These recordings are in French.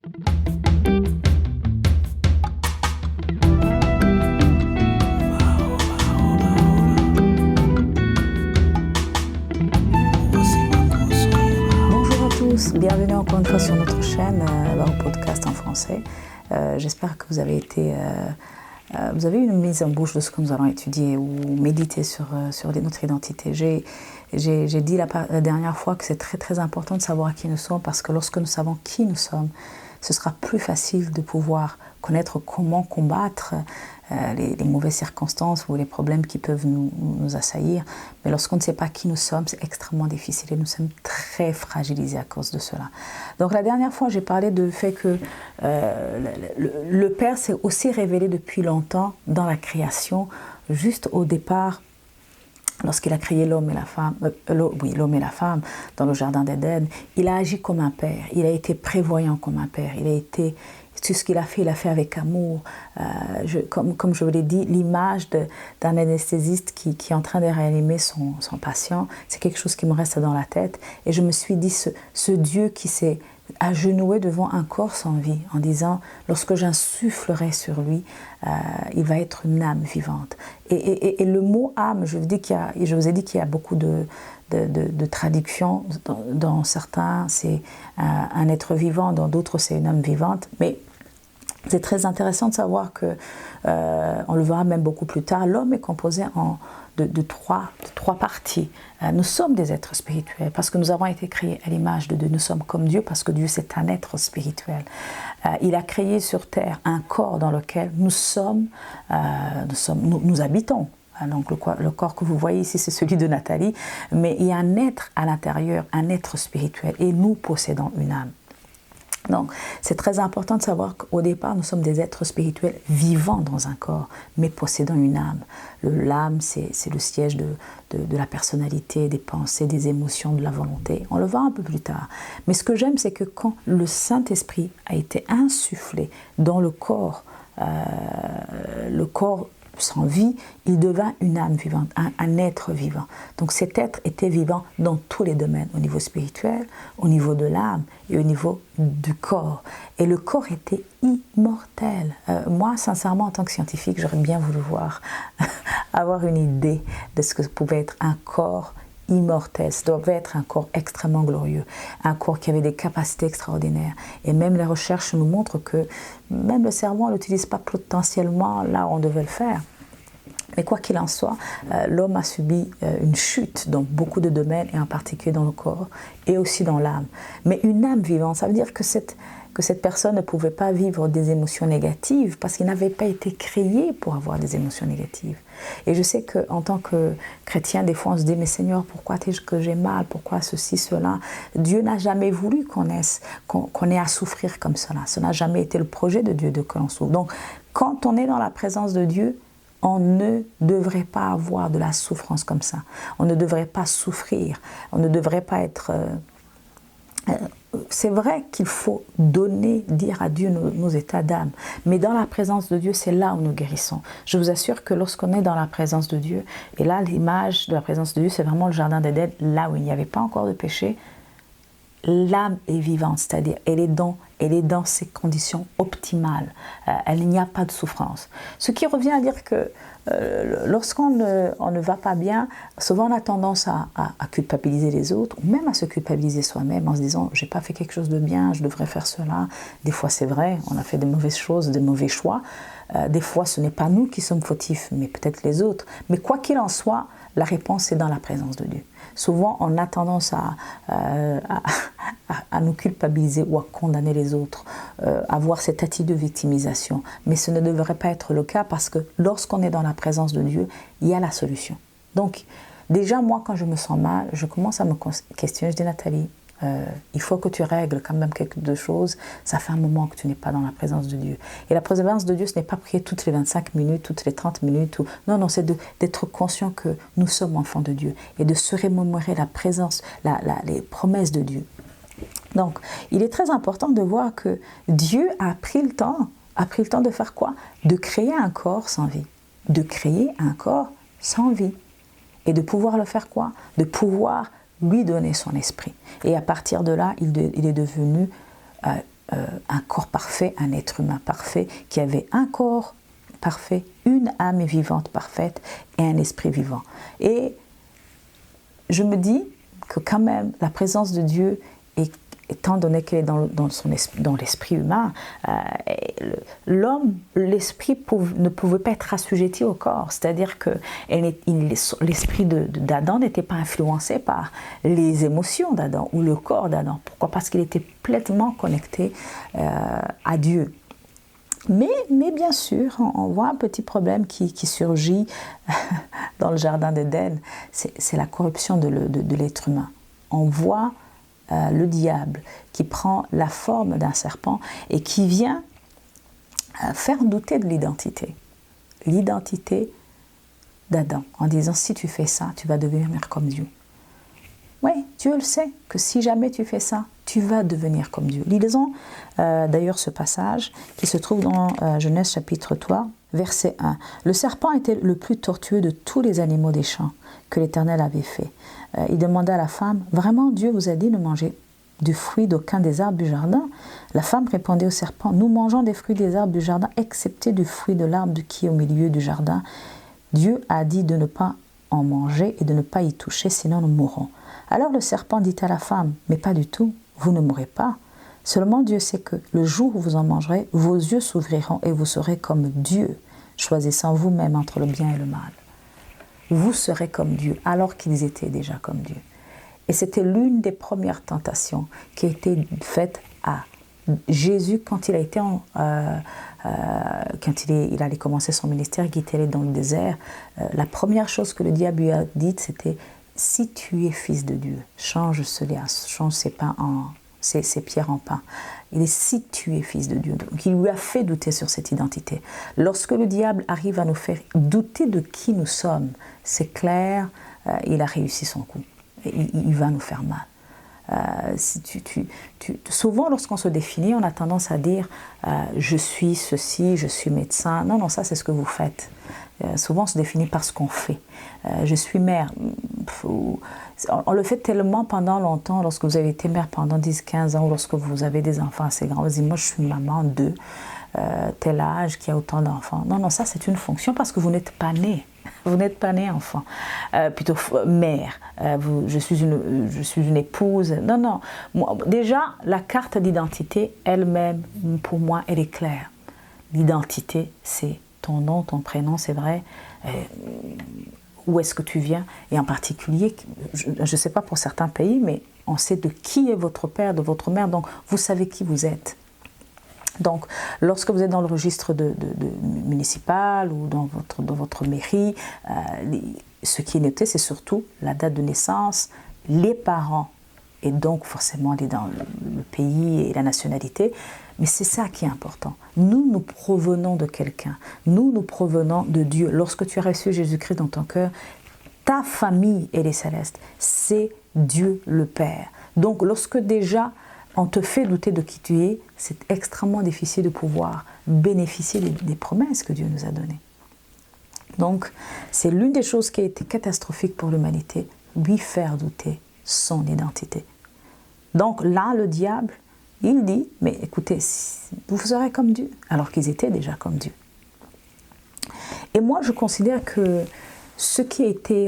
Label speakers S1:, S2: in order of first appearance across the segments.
S1: Bonjour à tous, bienvenue encore une fois sur notre chaîne, au podcast en français. J'espère que vous avez eu une mise en bouche de ce que nous allons étudier ou méditer sur notre identité. J'ai dit la dernière fois que c'est très très important de savoir qui nous sommes, parce que lorsque nous savons qui nous sommes, ce sera plus facile de pouvoir connaître comment combattre les mauvaises circonstances ou les problèmes qui peuvent nous assaillir. Mais lorsqu'on ne sait pas qui nous sommes, c'est extrêmement difficile et nous sommes très fragilisés à cause de cela. Donc la dernière fois, j'ai parlé du fait que le Père s'est aussi révélé depuis longtemps dans la création, juste au départ. Lorsqu'il a créé l'homme et la femme dans le jardin d'Éden, il a agi comme un père, il a été prévoyant comme un père, tout ce qu'il a fait avec amour. Comme je vous l'ai dit, l'image d'un anesthésiste qui est en train de réanimer son patient, c'est quelque chose qui me reste dans la tête. Et je me suis dit, ce Dieu qui s'est agenouillé devant un corps sans vie, en disant, lorsque j'insufflerai sur lui, il va être une âme vivante. Et le mot âme, je vous ai dit qu'il y a beaucoup de traductions. Dans certains, c'est un être vivant, dans d'autres, c'est une âme vivante. Mais c'est très intéressant de savoir que, on le verra même beaucoup plus tard, l'homme est composé de trois parties. Nous sommes des êtres spirituels parce que nous avons été créés à l'image de Dieu. Nous sommes comme Dieu parce que Dieu c'est un être spirituel. Il a créé sur terre un corps dans lequel nous habitons. Donc le corps que vous voyez ici, c'est celui de Nathalie, mais il y a un être à l'intérieur, un être spirituel, et nous possédons une âme. Donc, c'est très important de savoir qu'au départ, nous sommes des êtres spirituels vivant dans un corps, mais possédant une âme. L'âme, c'est le siège de la personnalité, des pensées, des émotions, de la volonté. On le verra un peu plus tard. Mais ce que j'aime, c'est que quand le Saint-Esprit a été insufflé dans le corps sans vie, il devint une âme vivante, un être vivant. Donc cet être était vivant dans tous les domaines, au niveau spirituel, au niveau de l'âme et au niveau du corps. Et le corps était immortel. Moi, sincèrement, en tant que scientifique, j'aurais bien voulu avoir une idée de ce que pouvait être un corps immortel. Ça devait être un corps extrêmement glorieux, un corps qui avait des capacités extraordinaires. Et même les recherches nous montrent que même le cerveau, on ne l'utilise pas potentiellement là où on devait le faire. Mais quoi qu'il en soit, l'homme a subi une chute dans beaucoup de domaines, et en particulier dans le corps et aussi dans l'âme. Mais une âme vivante, ça veut dire que cette personne ne pouvait pas vivre des émotions négatives parce qu'il n'avait pas été créé pour avoir des émotions négatives. Et je sais qu'en tant que chrétien, des fois on se dit, mais Seigneur, pourquoi est-ce que j'ai mal? Pourquoi ceci, cela? Dieu n'a jamais voulu qu'on ait à souffrir comme cela. Ce n'a jamais été le projet de Dieu que l'on souffre. Donc, quand on est dans la présence de Dieu, on ne devrait pas avoir de la souffrance comme ça. On ne devrait pas souffrir. On ne devrait pas être... c'est vrai qu'il faut dire à Dieu nos états d'âme. Mais dans la présence de Dieu, c'est là où nous guérissons. Je vous assure que lorsqu'on est dans la présence de Dieu, et là, l'image de la présence de Dieu, c'est vraiment le jardin d'Éden, là où il n'y avait pas encore de péché, l'âme est vivante, c'est-à-dire elle est dans ses conditions optimales. Il n'y a pas de souffrance. Ce qui revient à dire que lorsqu'on ne va pas bien, souvent on a tendance à culpabiliser les autres, ou même à se culpabiliser soi-même en se disant « j'ai pas fait quelque chose de bien, je devrais faire cela ». Des fois c'est vrai, on a fait des mauvaises choses, des mauvais choix. Des fois ce n'est pas nous qui sommes fautifs, mais peut-être les autres. Mais quoi qu'il en soit, la réponse est dans la présence de Dieu. Souvent, on a tendance à nous culpabiliser ou à condamner les autres, avoir cette attitude de victimisation. Mais ce ne devrait pas être le cas parce que lorsqu'on est dans la présence de Dieu, il y a la solution. Donc, déjà, moi, quand je me sens mal, je commence à me questionner. Je dis, Nathalie, il faut que tu règles quand même quelque chose. Ça fait un moment que tu n'es pas dans la présence de Dieu. Et la présence de Dieu, ce n'est pas prier toutes les 25 minutes, toutes les 30 minutes. Non, c'est d'être conscient que nous sommes enfants de Dieu et de se remémorer la présence, les promesses de Dieu. Donc, il est très important de voir que Dieu a pris le temps de faire quoi? De créer un corps sans vie. De créer un corps sans vie. Et de pouvoir le faire quoi? De pouvoir lui donner son esprit. Et à partir de là, il est devenu un un corps parfait, un être humain parfait, qui avait un corps parfait, une âme vivante parfaite et un esprit vivant. Et je me dis que quand même, la présence de Dieu, étant donné qu'elle est dans l'esprit humain, l'esprit ne pouvait pas être assujetti au corps. C'est-à-dire que l'esprit d'Adam n'était pas influencé par les émotions d'Adam ou le corps d'Adam. Pourquoi? Parce qu'il était pleinement connecté à Dieu. Mais bien sûr, on voit un petit problème qui surgit dans le jardin d'Éden, c'est la corruption de l'être humain. On voit le diable qui prend la forme d'un serpent et qui vient faire douter de l'identité d'Adam, en disant si tu fais ça, tu vas devenir comme Dieu. Oui, Dieu le sait, que si jamais tu fais ça, tu vas devenir comme Dieu. Lisons d'ailleurs ce passage qui se trouve dans Genèse chapitre 3, verset 1. Le serpent était le plus tortueux de tous les animaux des champs que l'Éternel avait fait. Il demanda à la femme, « Vraiment, Dieu vous a dit de manger du fruit d'aucun des arbres du jardin ?» La femme répondit au serpent, « Nous mangeons des fruits des arbres du jardin, excepté du fruit de l'arbre qui est au milieu du jardin. Dieu a dit de ne pas en manger et de ne pas y toucher, sinon nous mourrons. » Alors le serpent dit à la femme, « Mais pas du tout, vous ne mourrez pas. Seulement Dieu sait que le jour où vous en mangerez, vos yeux s'ouvriront et vous serez comme Dieu, choisissant vous-même entre le bien et le mal. » Vous serez comme Dieu, alors qu'ils étaient déjà comme Dieu. Et c'était l'une des premières tentations qui a été faite à Jésus quand il a été quand il allait commencer son ministère, qu'il était allé dans le désert. La première chose que le diable lui a dite, c'était « Si tu es fils de Dieu, change ces pierres en pain. » Il est « Si tu es fils de Dieu. » Donc il lui a fait douter sur cette identité. Lorsque le diable arrive à nous faire douter de qui nous sommes, c'est clair, il a réussi son coup. Il va nous faire mal. Souvent, lorsqu'on se définit, on a tendance à dire je suis ceci, je suis médecin. Non, ça c'est ce que vous faites. Souvent, on se définit par ce qu'on fait. Je suis mère. On le fait tellement pendant longtemps, lorsque vous avez été mère pendant 10-15 ans, ou lorsque vous avez des enfants assez grands. Vous dites, moi je suis maman de tel âge, qui a autant d'enfants. Non, ça c'est une fonction parce que vous n'êtes pas né. Vous n'êtes pas né enfant, plutôt mère, je suis une épouse. Non. Moi, déjà, la carte d'identité elle-même, pour moi, elle est claire. L'identité, c'est ton nom, ton prénom, c'est vrai. Où est-ce que tu viens? Et en particulier, je ne sais pas pour certains pays, mais on sait de qui est votre père, de votre mère, donc vous savez qui vous êtes. Donc, lorsque vous êtes dans le registre municipal ou dans votre mairie, ce qui est noté, c'est surtout la date de naissance, les parents, et donc forcément aller dans le pays et la nationalité. Mais c'est ça qui est important. Nous provenons de quelqu'un. Nous provenons de Dieu. Lorsque tu as reçu Jésus-Christ dans ton cœur, ta famille, elle est céleste. C'est Dieu le Père. Donc, lorsque déjà on te fait douter de qui tu es, c'est extrêmement difficile de pouvoir bénéficier des promesses que Dieu nous a données. Donc, c'est l'une des choses qui a été catastrophique pour l'humanité, lui faire douter son identité. Donc là, le diable, il dit, mais écoutez, vous serez comme Dieu, alors qu'ils étaient déjà comme Dieu. Et moi, je considère que ce qui a été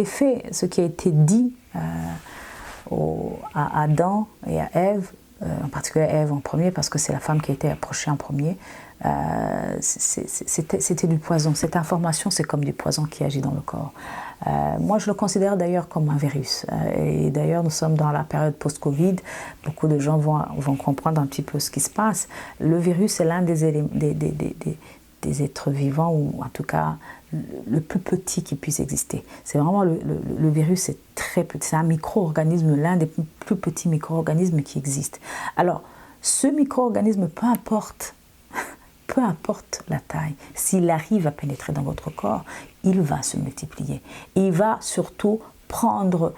S1: fait, ce qui a été dit à Adam et à Ève, en particulier Ève en premier, parce que c'est la femme qui a été approchée en premier, c'était du poison. Cette information, c'est comme du poison qui agit dans le corps. Moi, je le considère d'ailleurs comme un virus. Et d'ailleurs, nous sommes dans la période post-Covid. Beaucoup de gens vont comprendre un petit peu ce qui se passe. Le virus est l'un des êtres vivants, ou en tout cas le plus petit qui puisse exister. C'est vraiment le virus est très petit. C'est un micro-organisme, l'un des plus petits micro-organismes qui existent. Alors, ce micro-organisme, peu importe la taille, s'il arrive à pénétrer dans votre corps, il va se multiplier. Il va surtout prendre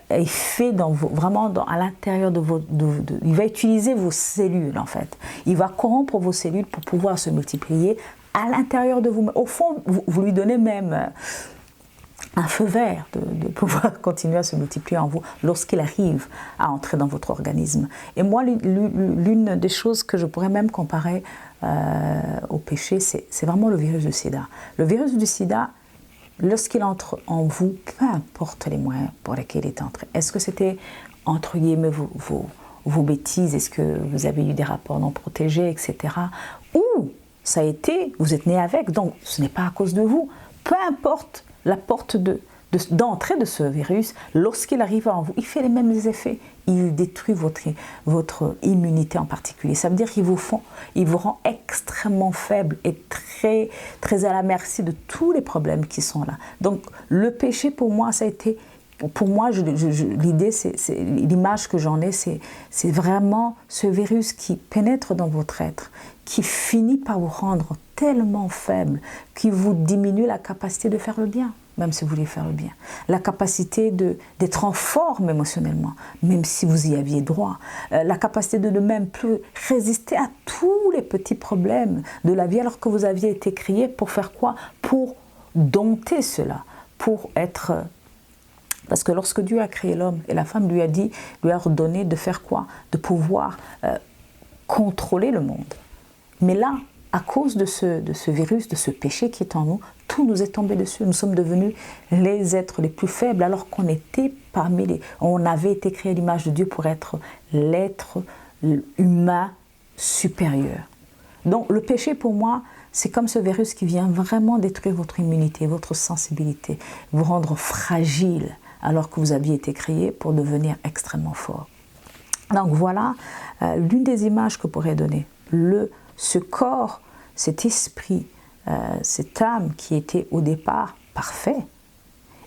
S1: effet à l'intérieur de vos... il va utiliser vos cellules, en fait. Il va corrompre vos cellules pour pouvoir se multiplier à l'intérieur de vous. Au fond, vous lui donnez même un feu vert de pouvoir continuer à se multiplier en vous lorsqu'il arrive à entrer dans votre organisme. Et moi, l'une des choses que je pourrais même comparer au péché, c'est vraiment le virus du sida. Le virus du sida, lorsqu'il entre en vous, peu importe les moyens pour lesquels il est entré, est-ce que c'était, entre guillemets, vos bêtises, est-ce que vous avez eu des rapports non protégés, etc. Ou ça a été, vous êtes né avec, donc ce n'est pas à cause de vous. Peu importe la porte d'entrée de ce virus, lorsqu'il arrive en vous, il fait les mêmes effets. Il détruit votre immunité en particulier. Ça veut dire qu'il vous rend extrêmement faible et très, très à la merci de tous les problèmes qui sont là. Donc le péché pour moi, ça a été... Pour moi, l'idée, l'image que j'en ai, c'est vraiment ce virus qui pénètre dans votre être, qui finit par vous rendre tellement faible, qui vous diminue la capacité de faire le bien, même si vous voulez faire le bien. La capacité d'être en forme émotionnellement, même si vous y aviez droit. La capacité de ne même plus résister à tous les petits problèmes de la vie, alors que vous aviez été créé pour faire quoi? Pour dompter cela, pour être... Parce que lorsque Dieu a créé l'homme et la femme lui a ordonné de faire quoi? De pouvoir contrôler le monde. Mais là, à cause de ce virus, de ce péché qui est en nous, tout nous est tombé dessus. Nous sommes devenus les êtres les plus faibles alors qu'on était on avait été créé à l'image de Dieu pour être l'être humain supérieur. Donc le péché pour moi, c'est comme ce virus qui vient vraiment détruire votre immunité, votre sensibilité, vous rendre fragile, alors que vous aviez été créé pour devenir extrêmement fort. Donc voilà l'une des images que pourrait donner. Ce corps, cet esprit, cette âme qui était au départ parfait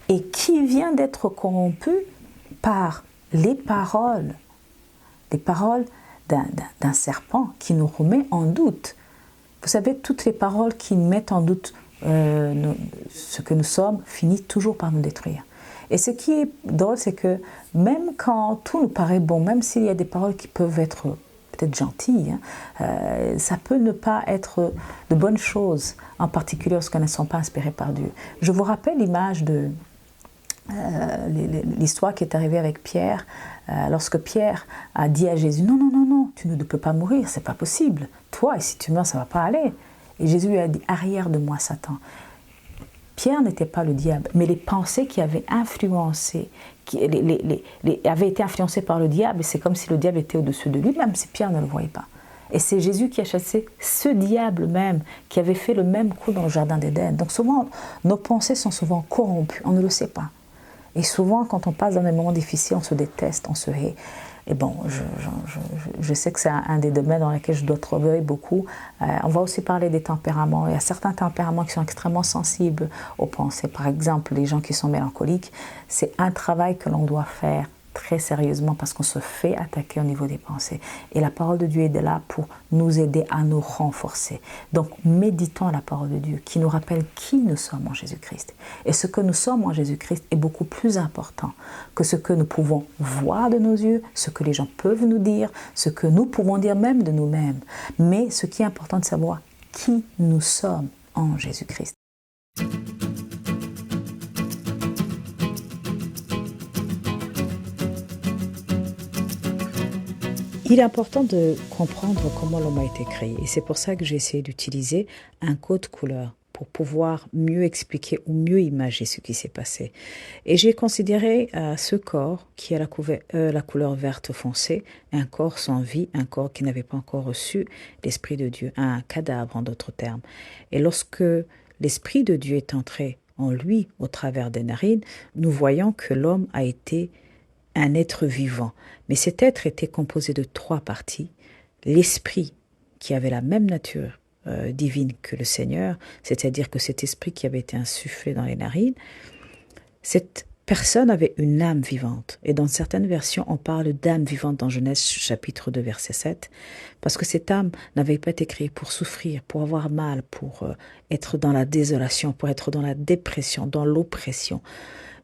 S1: et qui vient d'être corrompu par les paroles d'un serpent qui nous remet en doute. Vous savez, toutes les paroles qui mettent en doute ce que nous sommes finissent toujours par nous détruire. Et ce qui est drôle, c'est que même quand tout nous paraît bon, même s'il y a des paroles qui peuvent être peut-être gentilles, ça peut ne pas être de bonnes choses, en particulier lorsqu'elles ne sont pas inspirées par Dieu. Je vous rappelle l'image de l'histoire qui est arrivée avec Pierre, lorsque Pierre a dit à Jésus, non, non, non, non, tu ne peux pas mourir, c'est pas possible. Toi, et si tu meurs, ça ne va pas aller. Et Jésus lui a dit, arrière de moi, Satan. Pierre n'était pas le diable, mais les pensées qui avaient influencé, avaient été influencées par le diable, et c'est comme si le diable était au-dessus de lui, même si Pierre ne le voyait pas. Et c'est Jésus qui a chassé ce diable même, qui avait fait le même coup dans le jardin d'Éden. Donc souvent, nos pensées sont souvent corrompues, on ne le sait pas. Et souvent, quand on passe dans des moments difficiles, on se déteste, on se hait. Et bon, je sais que c'est un des domaines dans lesquels je dois travailler beaucoup. On va aussi parler des tempéraments. Il y a certains tempéraments qui sont extrêmement sensibles aux pensées. Par exemple, les gens qui sont mélancoliques, c'est un travail que l'on doit faire très sérieusement parce qu'on se fait attaquer au niveau des pensées. Et la parole de Dieu est là pour nous aider à nous renforcer. Donc, méditons à la parole de Dieu qui nous rappelle qui nous sommes en Jésus-Christ. Et ce que nous sommes en Jésus-Christ est beaucoup plus important que ce que nous pouvons voir de nos yeux, ce que les gens peuvent nous dire, ce que nous pouvons dire même de nous-mêmes. Mais ce qui est important de savoir, qui nous sommes en Jésus-Christ. Il est important de comprendre comment l'homme a été créé et c'est pour ça que j'ai essayé d'utiliser un code couleur pour pouvoir mieux expliquer ou mieux imager ce qui s'est passé. Et j'ai considéré ce corps qui a la couleur verte foncée, un corps sans vie, un corps qui n'avait pas encore reçu l'Esprit de Dieu, un cadavre en d'autres termes. Et lorsque l'Esprit de Dieu est entré en lui au travers des narines, nous voyons que l'homme a été un être vivant. Mais cet être était composé de 3 parties. L'esprit qui avait la même nature divine que le Seigneur, c'est-à-dire que cet esprit qui avait été insufflé dans les narines, cette personne avait une âme vivante. Et dans certaines versions, on parle d'âme vivante dans Genèse chapitre 2, verset 7, parce que cette âme n'avait pas été créée pour souffrir, pour avoir mal, pour être dans la désolation, pour être dans la dépression, dans l'oppression,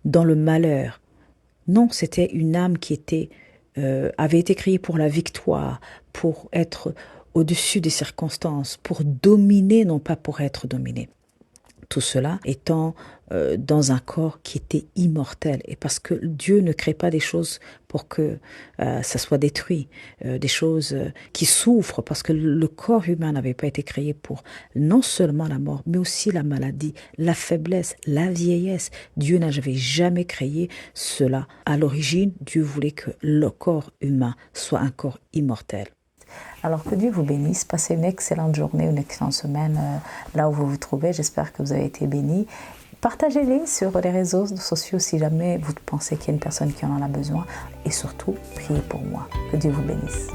S1: dans le malheur. Non, c'était une âme qui avait été créée pour la victoire, pour être au-dessus des circonstances, pour dominer, non pas pour être dominé. Tout cela étant dans un corps qui était immortel. Et parce que Dieu ne crée pas des choses pour que ça soit détruit, des choses qui souffrent, parce que le corps humain n'avait pas été créé pour non seulement la mort, mais aussi la maladie, la faiblesse, la vieillesse. Dieu n'avait jamais créé cela. À l'origine, Dieu voulait que le corps humain soit un corps immortel. Alors que Dieu vous bénisse, passez une excellente journée, une excellente semaine là où vous vous trouvez. J'espère que vous avez été bénis. Partagez-les sur les réseaux sociaux si jamais vous pensez qu'il y a une personne qui en a besoin. Et surtout, priez pour moi. Que Dieu vous bénisse.